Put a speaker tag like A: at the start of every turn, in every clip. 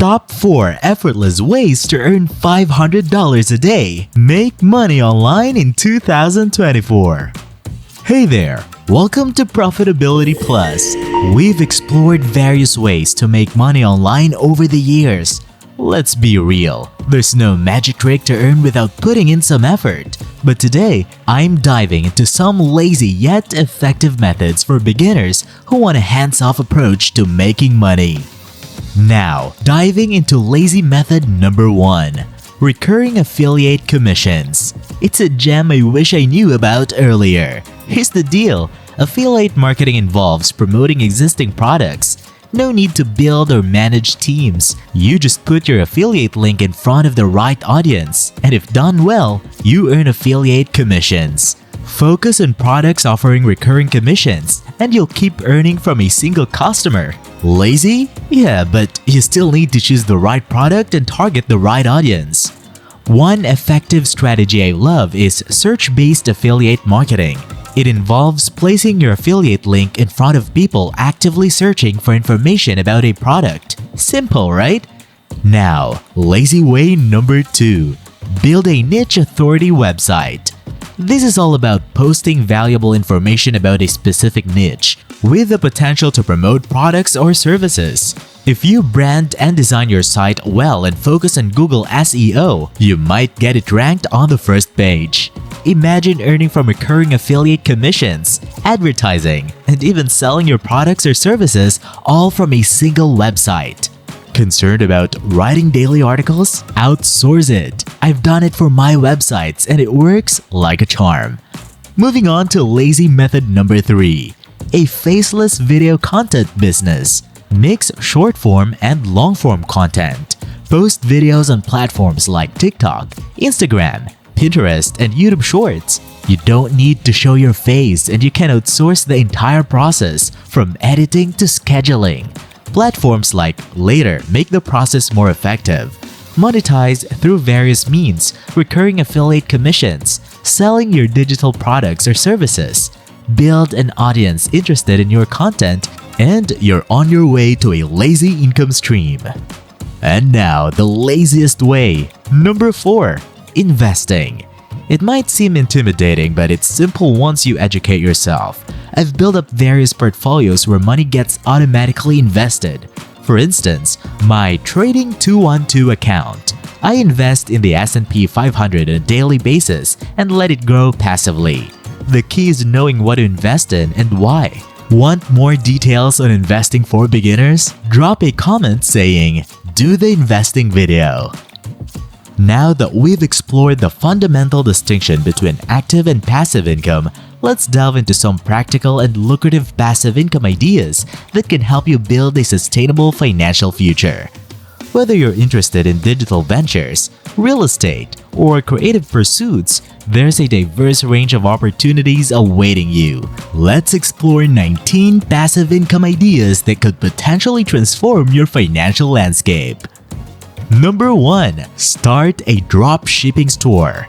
A: Top 4 effortless ways to earn $500 a day. Make money online in 2024. Hey there! Welcome to Profitability Plus. We've explored various ways to make money online over the years. Let's be real, there's no magic trick to earn without putting in some effort. But today, I'm diving into some lazy yet effective methods for beginners who want a hands-off approach to making money. Now, diving into lazy method number 1. Recurring affiliate commissions. It's a gem I wish I knew about earlier. Here's the deal. Affiliate marketing involves promoting existing products. No need to build or manage teams. You just put your affiliate link in front of the right audience, and if done well, you earn affiliate commissions. Focus on products offering recurring commissions, and you'll keep earning from a single customer. Lazy? Yeah, but you still need to choose the right product and target the right audience. One effective strategy I love is search-based affiliate marketing. It involves placing your affiliate link in front of people actively searching for information about a product. Simple, right? Now, lazy way number 2. Build a niche authority website. This is all about posting valuable information about a specific niche with the potential to promote products or services. If you brand and design your site well and focus on Google SEO, you might get it ranked on the first page. Imagine earning from recurring affiliate commissions, advertising, and even selling your products or services all from a single website. Concerned about writing daily articles? Outsource it. I've done it for my websites and it works like a charm. Moving on to lazy method number 3. A faceless video content business. Mix short-form and long-form content. Post videos on platforms like TikTok, Instagram, Pinterest, and YouTube Shorts. You don't need to show your face and you can outsource the entire process from editing to scheduling. Platforms like Later make the process more effective. Monetize through various means, recurring affiliate commissions, selling your digital products or services. Build an audience interested in your content, and you're on your way to a lazy income stream. And now, the laziest way. Number 4. Investing. It might seem intimidating, but it's simple once you educate yourself. I've built up various portfolios where money gets automatically invested. For instance, my Trading 212 account. I invest in the S&P 500 on a daily basis and let it grow passively. The key is knowing what to invest in and why. Want more details on investing for beginners? Drop a comment saying, "Do the investing video." Now that we've explored the fundamental distinction between active and passive income, let's delve into some practical and lucrative passive income ideas that can help you build a sustainable financial future. Whether you're interested in digital ventures, real estate, or creative pursuits, there's a diverse range of opportunities awaiting you. Let's explore 19 passive income ideas that could potentially transform your financial landscape. Number 1. Start a drop shipping store.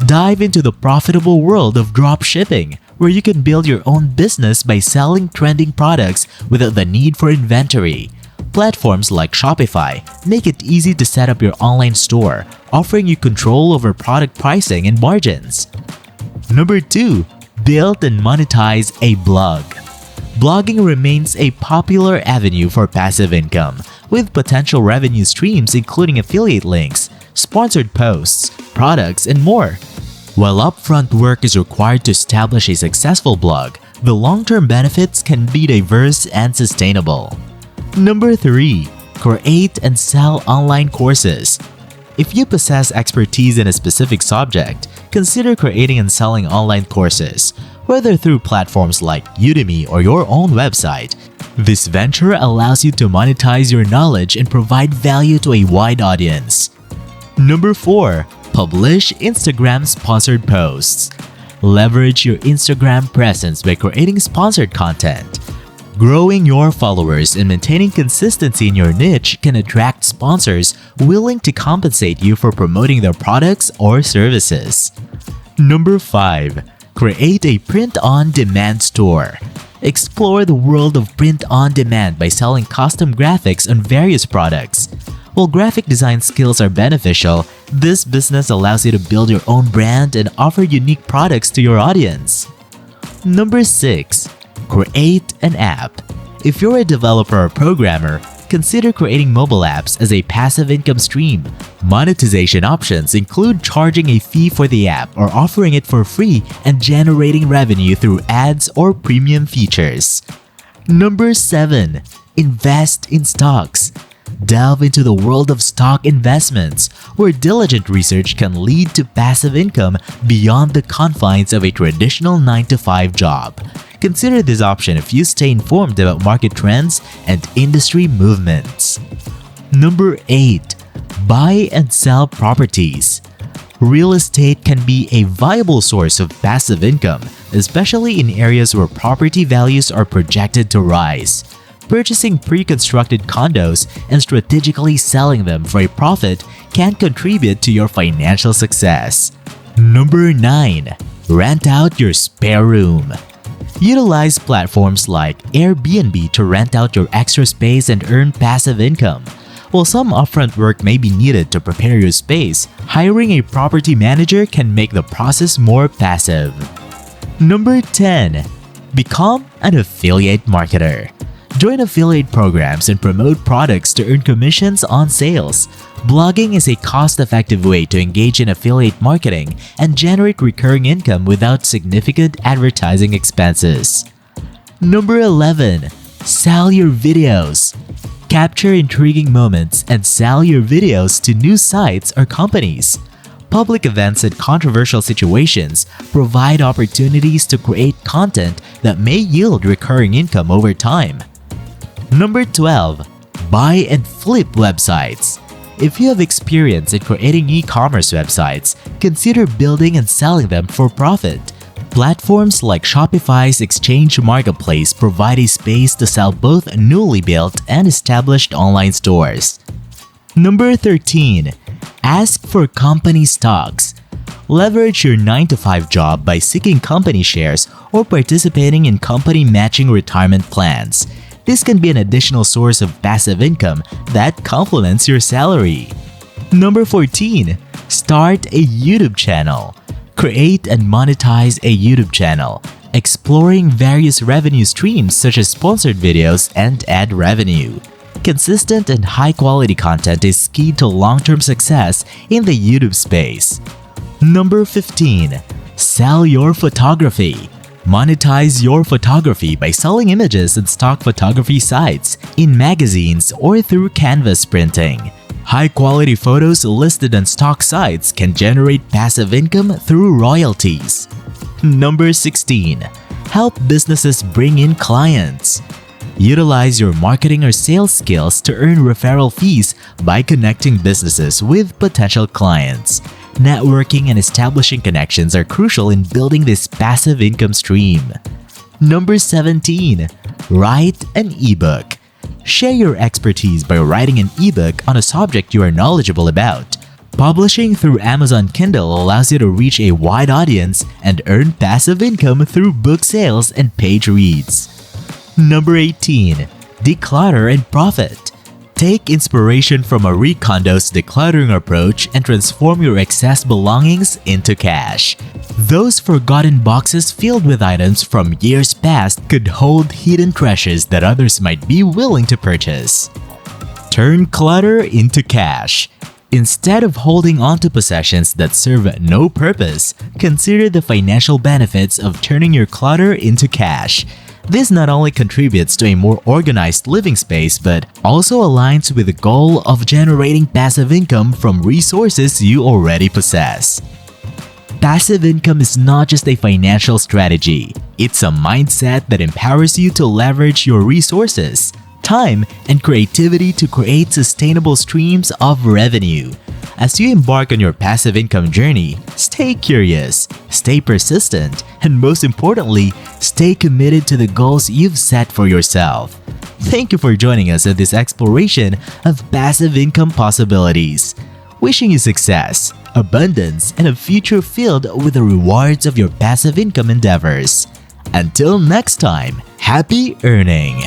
A: Dive into the profitable world of drop shipping, where you can build your own business by selling trending products without the need for inventory. Platforms like Shopify make it easy to set up your online store, offering you control over product pricing and margins. Number 2. Build and monetize a blog. Blogging remains a popular avenue for passive income, with potential revenue streams including affiliate links, sponsored posts, products, and more. While upfront work is required to establish a successful blog, the long-term benefits can be diverse and sustainable. Number 3. Create and sell online courses. If you possess expertise in a specific subject, consider creating and selling online courses, whether through platforms like Udemy or your own website. This venture allows you to monetize your knowledge and provide value to a wide audience. Number 4. Publish Instagram sponsored posts. Leverage your Instagram presence by creating sponsored content. Growing your followers and maintaining consistency in your niche can attract sponsors willing to compensate you for promoting their products or services. Number 5. Create a print-on-demand store. Explore the world of print-on-demand by selling custom graphics on various products. While graphic design skills are beneficial, this business allows you to build your own brand and offer unique products to your audience. Number 6. Create an app. If you're a developer or programmer, consider creating mobile apps as a passive income stream. Monetization options include charging a fee for the app or offering it for free and generating revenue through ads or premium features. Number 7. Invest in stocks. Delve into the world of stock investments, where diligent research can lead to passive income beyond the confines of a traditional 9-to-5 job. Consider this option if you stay informed about market trends and industry movements. Number 8. Buy and sell properties. Real estate can be a viable source of passive income, especially in areas where property values are projected to rise. Purchasing pre-constructed condos and strategically selling them for a profit can contribute to your financial success. Number 9. Rent out your spare room. Utilize platforms like Airbnb to rent out your extra space and earn passive income. While some upfront work may be needed to prepare your space, hiring a property manager can make the process more passive. Number 10. Become an affiliate marketer. Join affiliate programs and promote products to earn commissions on sales. Blogging is a cost-effective way to engage in affiliate marketing and generate recurring income without significant advertising expenses. Number 11. Sell your videos. Capture intriguing moments and sell your videos to news sites or companies. Public events and controversial situations provide opportunities to create content that may yield recurring income over time. Number 12. Buy and flip websites. If you have experience in creating e-commerce websites, consider building and selling them for profit. Platforms like Shopify's Exchange Marketplace provide a space to sell both newly built and established online stores. Number 13. Ask for company stocks. Leverage your 9-to-5 job by seeking company shares or participating in company matching retirement plans. This can be an additional source of passive income that complements your salary. Number 14. Start a YouTube channel. Create and monetize a YouTube channel, exploring various revenue streams such as sponsored videos and ad revenue. Consistent and high-quality content is key to long-term success in the YouTube space. Number 15. Sell your photography. Monetize your photography by selling images on stock photography sites, in magazines, or through canvas printing. High-quality photos listed on stock sites can generate passive income through royalties. Number 16. Help businesses bring in clients. Utilize your marketing or sales skills to earn referral fees by connecting businesses with potential clients. Networking and establishing connections are crucial in building this passive income stream. Number 17. Write an ebook. Share your expertise by writing an ebook on a subject you are knowledgeable about. Publishing through Amazon Kindle allows you to reach a wide audience and earn passive income through book sales and page reads. Number 18. Declutter and profit. Take inspiration from Marie Kondo's decluttering approach and transform your excess belongings into cash. Those forgotten boxes filled with items from years past could hold hidden treasures that others might be willing to purchase. Turn clutter into cash. Instead of holding onto possessions that serve no purpose, consider the financial benefits of turning your clutter into cash. This not only contributes to a more organized living space but also aligns with the goal of generating passive income from resources you already possess. Passive income is not just a financial strategy, it's a mindset that empowers you to leverage your resources, time, and creativity to create sustainable streams of revenue. As you embark on your passive income journey, stay curious, stay persistent, and most importantly, stay committed to the goals you've set for yourself. Thank you for joining us at this exploration of passive income possibilities. Wishing you success, abundance, and a future filled with the rewards of your passive income endeavors. Until next time, happy earning!